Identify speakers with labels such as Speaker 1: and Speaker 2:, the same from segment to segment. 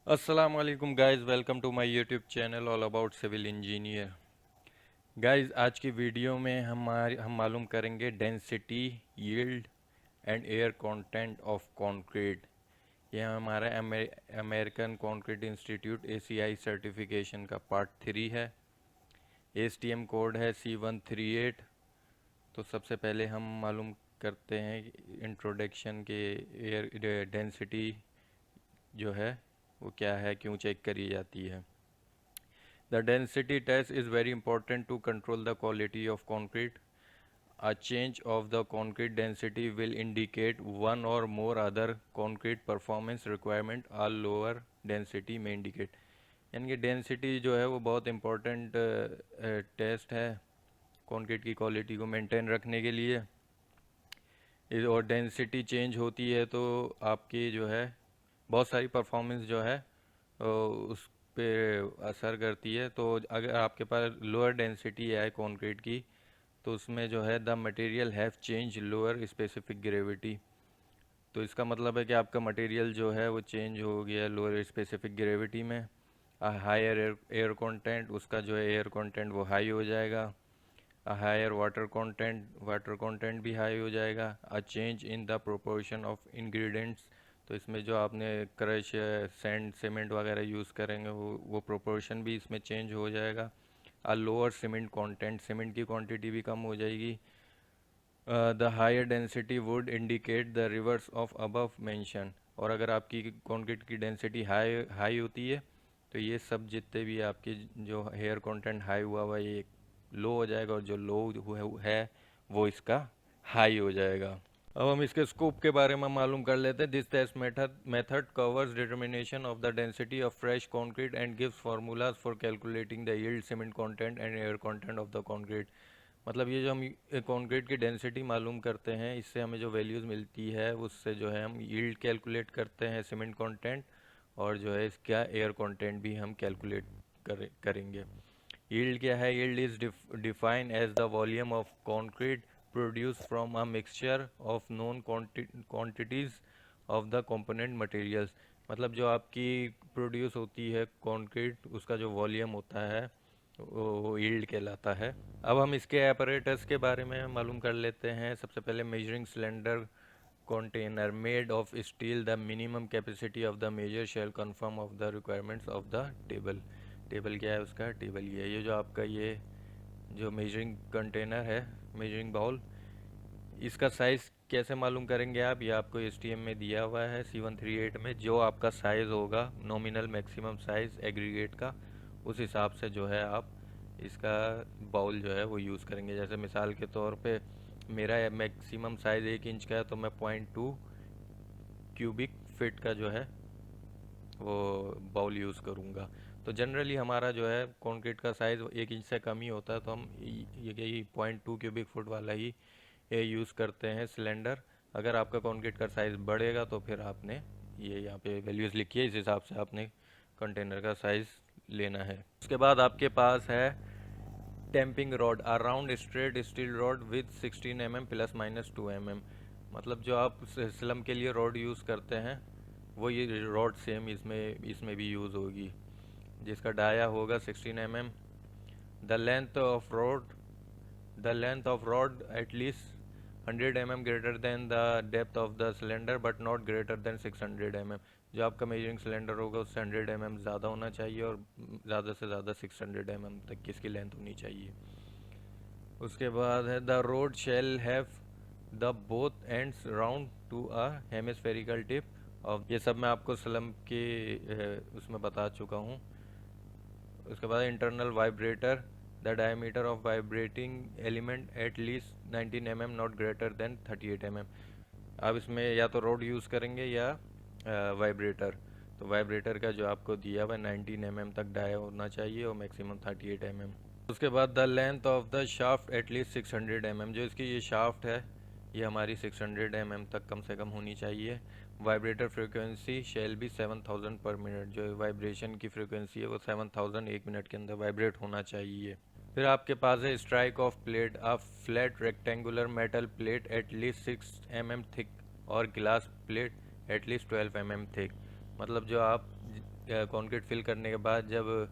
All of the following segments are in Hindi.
Speaker 1: अस्सलाम वालेकुम guys, welcome to my YouTube channel all about civil engineer. Guys, आज की वीडियो में हम मालूम करेंगे density, yield and air content of concrete. यह हमारा American concrete institute ACI certification का पार्ट 3 है। ASTM कोड है C138। तो सबसे पहले हम मालूम करते हैं इंट्रोडक्शन के एयर डेंसिटी जो है वो क्या है, क्यों चेक करी जाती है। The density test is very important to control the quality of concrete. A change of the concrete density will indicate one or more other concrete performance requirement or lower density may indicate। यानी कि डेंसिटी जो है वो बहुत इम्पोर्टेंट टेस्ट है कंक्रीट की क्वालिटी को मेंटेन रखने के लिए। और डेंसिटी चेंज होती है तो आपकी जो है बहुत सारी परफॉर्मेंस जो है उस पे असर करती है। तो अगर आपके पास लोअर डेंसिटी है कंक्रीट की तो उसमें जो है the material have change lower specific gravity. तो इसका मतलब है कि आपका मटेरियल जो है वो चेंज हो गया लोअर स्पेसिफिक ग्रेविटी में। हायर एयर कंटेंट, उसका जो है एयर कंटेंट वो हाई हो जाएगा। हायर वाटर कंटेंट भी हाई हो जाएगा। A change in the proportion of ingredients, तो इसमें जो आपने क्रश सैंड सीमेंट वगैरह यूज़ करेंगे वो प्रोपोर्शन भी इसमें चेंज हो जाएगा। A lower cement content, cement की क्वांटिटी भी कम हो जाएगी। The higher density would indicate the reverse of above mention. और अगर आपकी कंक्रीट की डेंसिटी हाई हाई होती है तो ये सब जितने भी आपके जो हेयर कंटेंट हाई हुआ हुआ ये लो हो जाएगा, और जो लो है वो इसका हाई हो जाएगा। अब हम इसके स्कोप के बारे में मालूम कर लेते हैं। This test method covers determination of the density of fresh concrete and gives formulas for calculating the yield, cement content and air content of the concrete. मतलब ये जो हम कंक्रीट की डेंसिटी मालूम करते हैं, इससे हमें जो वैल्यूज़ मिलती है उससे जो है हम यील्ड कैलकुलेट करते हैं, सीमेंट कंटेंट, और जो है इसका एयर कंटेंट भी हम कैलकुलेट करेंगे। यील्ड क्या है? Yield is defined as the volume of concrete produce from a mixture of known quantities of the component materials. मतलब जो आपकी प्रोड्यूस होती है कंक्रीट, उसका जो वॉल्यूम होता है वो यील्ड कहलाता है। अब हम इसके apparatus के बारे में मालूम कर लेते हैं। सबसे पहले measuring cylinder container made of steel, the minimum capacity of the measure shall conform of the requirements of the table। Table क्या है उसका? टेबल ये जो आपका ये जो मेजरिंग कंटेनर है, मेजरिंग बाउल, इसका साइज़ कैसे मालूम करेंगे आप? ये आपको STM में दिया हुआ है C138 में। जो आपका साइज़ होगा नॉमिनल मैक्सिमम साइज़ एग्रीगेट का, उस हिसाब से जो है आप इसका बाउल जो है वो यूज़ करेंगे। जैसे मिसाल के तौर पे मेरा मैक्सिमम साइज़ 1 इंच का है तो मैं 0.2 क्यूबिक फिट का जो है वो बाउल यूज़ करूँगा। तो जनरली हमारा जो है कंक्रीट का साइज़ 1 इंच से कम ही होता है, तो हम यही 0.2 क्यूबिक फुट वाला ही ये यूज़ करते हैं सिलेंडर। अगर आपका कंक्रीट का साइज़ बढ़ेगा तो फिर आपने ये यहाँ पे वैल्यूज़ लिखी है, इस हिसाब से आपने कंटेनर का साइज़ लेना है। उसके बाद आपके पास है tamping rod, a round straight steel rod with 16 mm plus minus 2 mm। मतलब जो आप स्लम के लिए रॉड यूज़ करते हैं वो ये रॉड सेम इसमें भी यूज़ होगी, जिसका डाया होगा 16 mm। The length of rod, the length of rod at least 100 mm greater than the depth of the cylinder but not greater than 600 mm। जो आपका मेजरिंग सिलेंडर होगा उससे 100 mm ज़्यादा होना चाहिए और ज़्यादा से ज़्यादा 600 mm तक की इसकी लेंथ होनी चाहिए। उसके बाद है the rod shall have the both ends round to a hemispherical tip of. ये सब मैं आपको स्लम के उसमें बता चुका हूँ। उसके बाद internal vibrator, the diameter of vibrating element at least 19 mm not greater than 38 mm। आप इसमें या तो रोड यूज़ करेंगे या वाइब्रेटर। तो वाइब्रेटर का जो आपको दिया हुआ 19 mm तक डाया होना चाहिए और मैक्सिमम 38 mm। उसके बाद the length of the shaft at least 600 mm। जो इसकी ये शाफ्ट है ये हमारी 600 mm तक कम से कम होनी चाहिए। वाइब्रेटर फ्रिक्वेंसी शेल बी 7000 पर मिनट। जो वाइब्रेशन की फ्रिक्वेंसी है वो 7000 1 मिनट के अंदर वाइब्रेट होना चाहिए। फिर आपके पास है strike off plate, a flat rectangular metal plate at least 6 mm thick और glass plate at least 12 mm thick. मतलब जो आप कंक्रीट फिल करने के बाद जब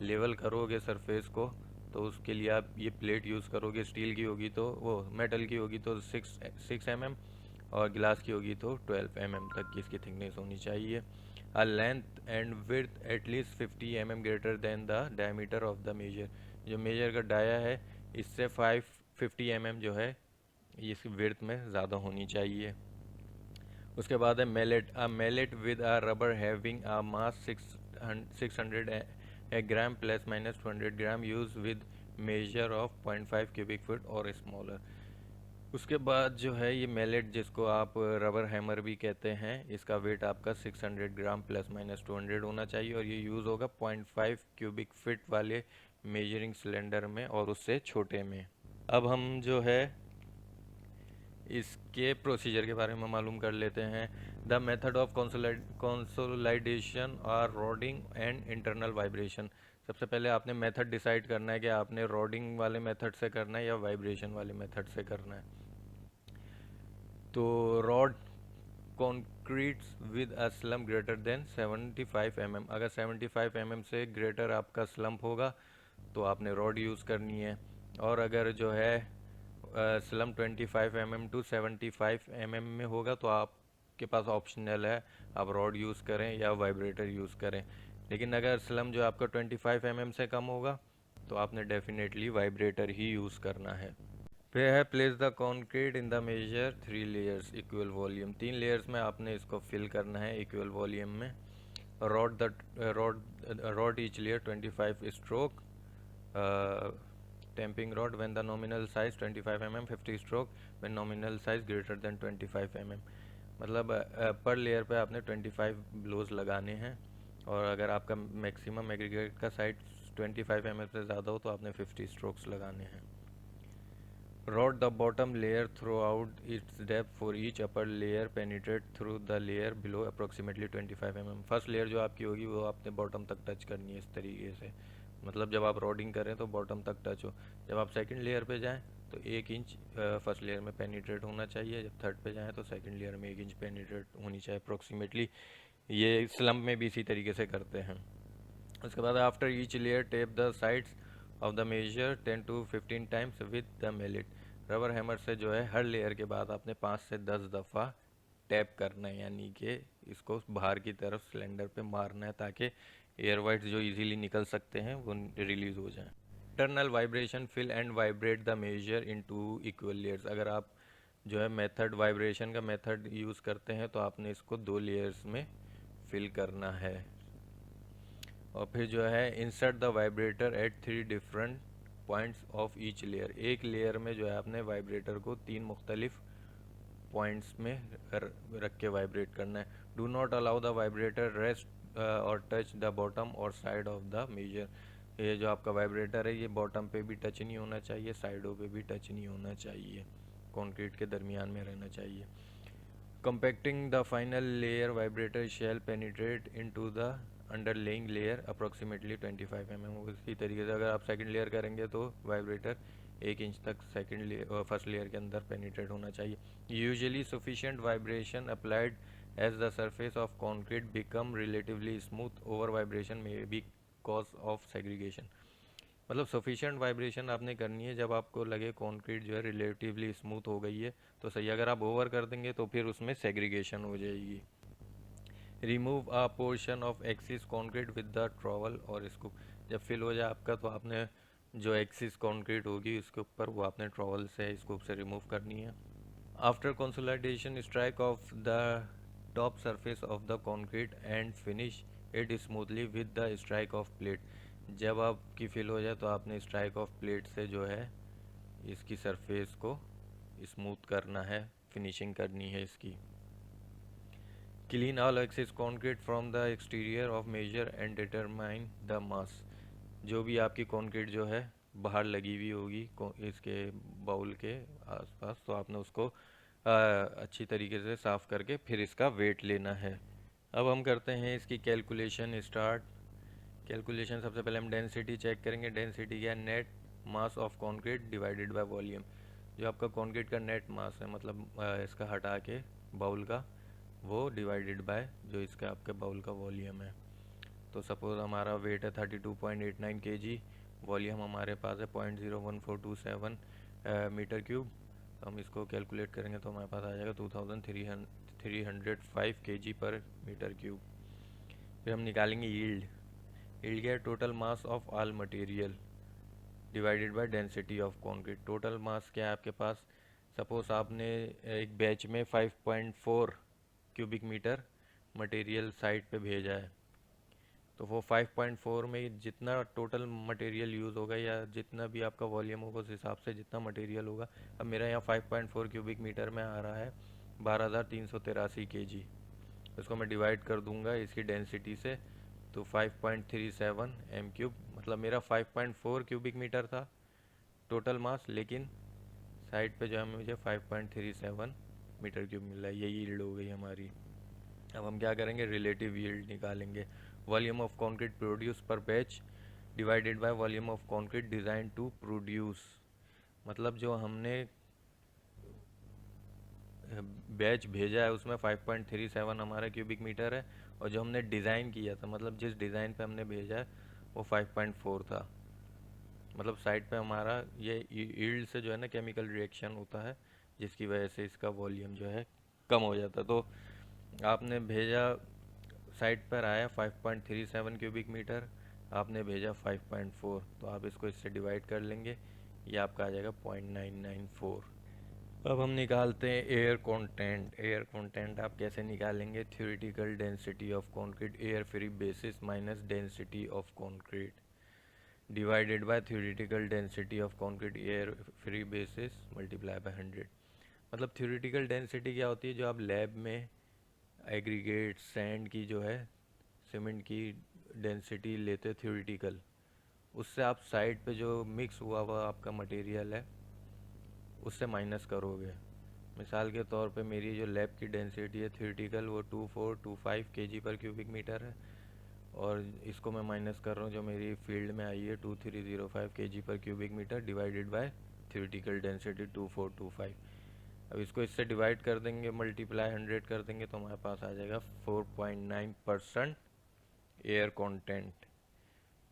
Speaker 1: लेवल करोगे सरफेस को, तो उसके लिए आप ये प्लेट यूज़ करोगे। स्टील की होगी तो वो मेटल की होगी तो 6 mm, और ग्लास की होगी तो 12 mm तक की इसकी थिकनेस होनी चाहिए। A length and width at least 50 mm greater than the diameter of the measure। जो मेजर का डाया है इससे 50 mm जो है इसकी विड्थ में ज़्यादा होनी चाहिए। उसके बाद है mallet. A mallet with a rubber having a mass 600 gram plus minus 200 gram use with measure of 0.5 cubic foot और स्मॉलर। उसके बाद जो है ये मेलेट, जिसको आप रबर हैमर भी कहते हैं, इसका वेट आपका 600 ग्राम प्लस माइनस 200 होना चाहिए, और ये यूज़ होगा 0.5 क्यूबिक फिट वाले मेजरिंग सिलेंडर में और उससे छोटे में। अब हम जो है इसके प्रोसीजर के बारे में मालूम कर लेते हैं। द मेथड ऑफ कंसोलिडेशन और रोडिंग एंड इंटरनल वाइब्रेशन। सबसे पहले आपने मेथड डिसाइड करना है कि आपने रोडिंग वाले मेथड से करना है या वाइब्रेशन वाले मेथड से करना है। तो rod concretes with a slump greater than 75 mm। अगर 75 mm से ग्रेटर आपका स्लम्प होगा तो आपने रॉड यूज़ करनी है। और अगर जो है स्लम्प 25 mm टू 75 mm में होगा तो आपके पास ऑप्शनल है, आप रॉड यूज़ करें या वाइब्रेटर यूज़ करें। लेकिन अगर स्लम्प जो आपका 25 mm से कम होगा तो आपने डेफिनेटली वाइब्रेटर ही यूज़ करना है। फिर है place the concrete in the measure 3 layers equal volume. 3 layers में आपने इसको फिल करना है इक्वल वॉल्यूम में। Rod each layer 25 stroke tamping rod when the nominal size 25 mm, 50 stroke when nominal size greater than 25 mm। मतलब पर लेयर पे आपने 25 ब्लोज लगाने हैं, और अगर आपका मैक्सिमम एग्रीगेट का साइज 25 mm से ज़्यादा हो तो आपने 50 स्ट्रोक्स लगाने हैं। Rot the bottom layer throughout its depth for each upper layer penetrate through the layer below approximately 25 mm। First layer जो आपकी होगी वो आपने बॉटम तक टच करनी है इस तरीके से, मतलब जब आप रोडिंग करें तो बॉटम तक टच हो। जब आप सेकंड लेयर पे जाएं तो 1 इंच फर्स्ट लेयर में पेनिट्रेट होना चाहिए। जब थर्ड पे जाएं तो सेकंड लेयर में 1 इंच पेनिट्रेट होनी चाहिए अप्रोक्सीमेटली। ये स्लम्प में भी इसी तरीके से करते हैं। उसके बाद after each layer tap the sides of the measure 10 to 15 times with the mallet. Rubber hammer से जो है हर लेयर के बाद आपने 5 से 10 दफ़ा टैप करना है, यानी कि इसको बाहर की तरफ सिलेंडर पे मारना है ताकि एयर वाइट्स जो इजीली निकल सकते हैं वो रिलीज हो जाएं। Internal vibration fill and vibrate the measure into equal layers. अगर आप जो है मेथड वाइब्रेशन का मेथड यूज़ करते हैं तो आपने इसको 2 लेयर्स में फिल करना है। और फिर जो है insert the vibrator at 3 different points of each layer. एक लेयर में जो है आपने वाइब्रेटर को 3 मुख्तलिफ पॉइंट्स में रख के वाइब्रेट करना है। Do not allow the vibrator rest और टच द बॉटम और साइड ऑफ द मेजर। ये जो आपका वाइब्रेटर है ये बॉटम पे भी टच नहीं होना चाहिए, साइडों पे भी टच नहीं होना चाहिए, कंक्रीट के दरमियान में रहना चाहिए। Compacting the final layer vibrator shall penetrate into the underlying layer approximately 25 mm। उसी तरीके से अगर आप सेकंड लेयर करेंगे तो वाइब्रेटर 1 इंच तक सेकंड लेयर फर्स्ट लेयर के अंदर पेनिट्रेट होना चाहिए। Usually sufficient vibration applied as the surface of concrete become relatively smooth. Over vibration may be cause of segregation. मतलब सफिशिएंट वाइब्रेशन आपने करनी है जब आपको लगे कंक्रीट जो है रिलेटिवली स्मूथ हो गई है तो सही। अगर आप ओवर कर देंगे तो फिर उसमें सेग्रीगेशन हो जाएगी। Remove a portion of axis concrete with the trowel और स्कूप। जब फिल हो जाए आपका तो आपने जो एक्सिस कंक्रीट होगी उसके ऊपर वो आपने ट्रॉवल से स्कूप से रिमूव करनी है। After consolidation strike off the top surface of the concrete and finish it smoothly with the strike off plate. जब आपकी फिल हो जाए तो आपने स्ट्राइक ऑफ प्लेट से जो है इसकी सरफेस को स्मूथ करना है, फिनिशिंग करनी है इसकी। Clean all excess concrete from the exterior of measure and determine the mass. जो भी आपकी कंक्रीट जो है बाहर लगी हुई होगी इसके बाउल के आसपास तो आपने उसको अच्छी तरीके से साफ़ करके फिर इसका वेट लेना है। अब हम करते हैं इसकी कैलकुलेशन स्टार्ट। कैलकुलेशन सबसे पहले हम डेंसिटी चेक करेंगे। डेंसिटी क्या है? Net mass of concrete divided by volume. जो आपका कंक्रीट का नेट मास है मतलब इसका हटा के बाउल का, वो डिवाइडेड बाय जो इसका आपके बाउल का वॉल्यूम है। तो सपोज़ हमारा वेट है 32.89 kg, वॉल्यूम हमारे पास है 0.01427 मीटर क्यूब। तो हम इसको कैलकुलेट करेंगे तो हमारे पास आ जाएगा 2305 kg पर मीटर क्यूब। फिर हम निकालेंगे यील्ड। यील्ड क्या है? Total mass of all material divided by density of concrete. Total mass क्या है आपके पास? सपोज आपने एक बैच में 5.4 क्यूबिक मीटर मटेरियल साइट पे भेजा है, तो वो 5.4 में जितना टोटल मटेरियल यूज़ होगा या जितना भी आपका वॉल्यूम होगा उस हिसाब से जितना मटेरियल होगा। अब मेरा यहाँ 5.4 क्यूबिक मीटर में आ रहा है 12,383 kg। इसको मैं डिवाइड कर दूंगा इसकी डेंसिटी से, तो 5.37 एम क्यूब, मतलब मेरा 5.4 क्यूबिक मीटर था टोटल मास, लेकिन साइड पे जो है मुझे 5.37 मीटर क्यूब मिल रहा है। ये यील्ड हो गई हमारी। अब हम क्या करेंगे? रिलेटिव यील्ड निकालेंगे। Volume of concrete produce per batch divided by volume of concrete design to produce. मतलब जो हमने बैच भेजा है उसमें 5.37 हमारा क्यूबिक मीटर है, और जो हमने डिज़ाइन किया था, मतलब जिस डिज़ाइन पे हमने भेजा है वो 5.4 था। मतलब साइड पे हमारा ये यील्ड से जो है ना केमिकल रिएक्शन होता है, जिसकी वजह से इसका वॉल्यूम जो है कम हो जाता है। तो आपने भेजा, साइड पर आया 5.37 क्यूबिक मीटर, आपने भेजा 5.4, तो आप इसको इससे डिवाइड कर लेंगे, ये आपका आ जाएगा 0.994। अब हम निकालते हैं एयर कंटेंट। एयर कंटेंट आप कैसे निकालेंगे? Theoretical density of concrete air free basis minus density of concrete divided by theoretical density of concrete air free basis multiply by 100। मतलब थ्योरेटिकल डेंसिटी क्या होती है? जो आप लैब में एग्रीगेट सैंड की जो है, सीमेंट की डेंसिटी लेते थ्योरेटिकल, उससे आप साइड पे जो मिक्स हुआ हुआ आपका मटेरियल है उससे माइनस करोगे। मिसाल के तौर पे मेरी जो लैब की डेंसिटी है थ्योरेटिकल वो 2425 kg पर क्यूबिक मीटर है, और इसको मैं माइनस कर रहा हूँ जो मेरी फील्ड में आई है 2305 kg पर cubic metre divided by theoretical density 2425। अब इसको इससे डिवाइड कर देंगे, मल्टीप्लाई 100 कर देंगे, तो हमारे पास आ जाएगा 4.9% एयर कंटेंट।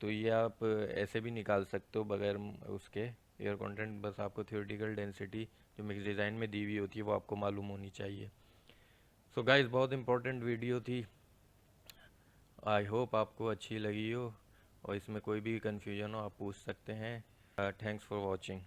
Speaker 1: तो ये आप ऐसे भी निकाल सकते हो बगैर उसके एयर कंटेंट, बस आपको थ्योरेटिकल डेंसिटी जो मिक्स डिज़ाइन में दी हुई होती है वो आपको मालूम होनी चाहिए। सो गाइस, बहुत इंपॉर्टेंट वीडियो थी, आई होप आपको अच्छी लगी हो, और इसमें कोई भी कन्फ्यूजन हो आप पूछ सकते हैं। Thanks for watching.